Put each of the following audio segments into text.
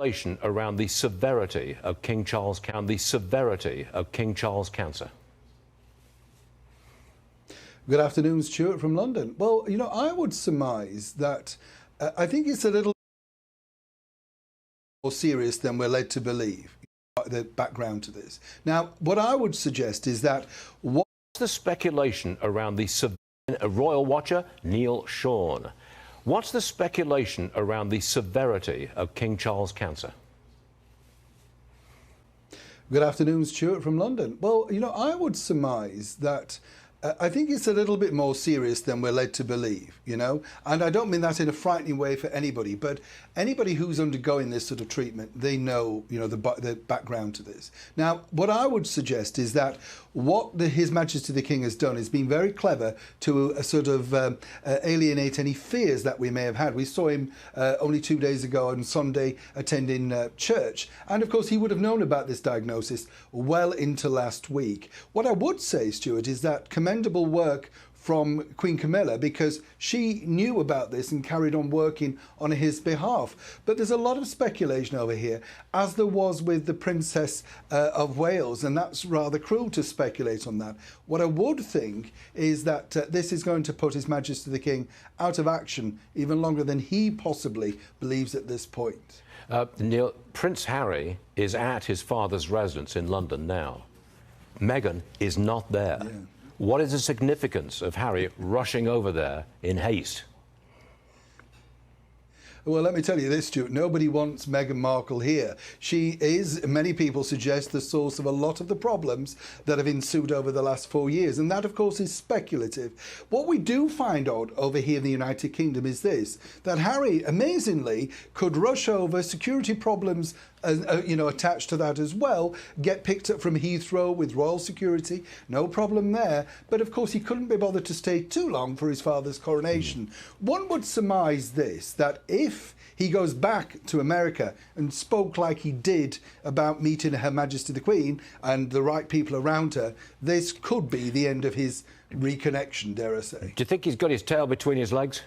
speculation around the severity of King Charles' cancer. Good afternoon, Stuart from London. Well, I would surmise that I think it's a little more serious than we're led to believe, the background to this. Now, what I would suggest is that What's the speculation around the royal watcher, Neil Sean? What's the speculation around the severity of King Charles' cancer? Good afternoon, Stuart from London. Well, I would surmise that I think it's a little bit more serious than we're led to believe, and I don't mean that in a frightening way for anybody, but anybody who's undergoing this sort of treatment, they know, the background to this. Now, what I would suggest is that what His Majesty the King has done is been very clever to sort of alienate any fears that we may have had. We saw him only 2 days ago on Sunday attending church, and of course he would have known about this diagnosis well into last week. What I would say, Stuart, is that commendable work from Queen Camilla, because she knew about this and carried on working on his behalf. But there's a lot of speculation over here, as there was with the Princess of Wales, and that's rather cruel to speculate on that. What I would think is that this is going to put His Majesty the King out of action even longer than he possibly believes at this point. Neil, Prince Harry is at his father's residence in London now. Meghan is not there. Yeah. What is the significance of Harry rushing over there in haste? Well, let me tell you this, Stuart. Nobody wants Meghan Markle here. She is, many people suggest, the source of a lot of the problems that have ensued over the last 4 years. And that, of course, is speculative. What we do find out over here in the United Kingdom is this, that Harry, amazingly, could rush over, security problems attached to that as well, get picked up from Heathrow with royal security, no problem there. But of course he couldn't be bothered to stay too long for his father's coronation. One would surmise this, that if he goes back to America and spoke like he did about meeting Her Majesty the Queen and the right people around her, this could be the end of his reconnection, dare I say. Do you think he's got his tail between his legs?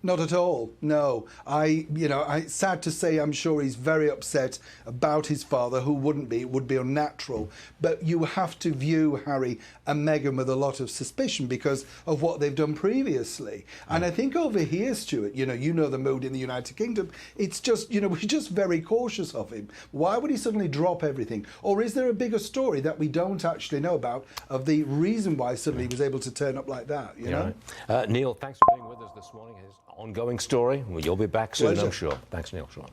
Not at all, no. Sad to say, I'm sure he's very upset about his father, who wouldn't be, it would be unnatural. But you have to view Harry and Meghan with a lot of suspicion because of what they've done previously. And I think over here, Stuart, you know the mood in the United Kingdom, it's just, we're just very cautious of him. Why would he suddenly drop everything? Or is there a bigger story that we don't actually know about of the reason why suddenly he was able to turn up like that, you know? Right. Neil, thanks for being with us this morning. His ongoing story. Well, you'll be back soon, I'm sure. Thanks, Neil. Sure.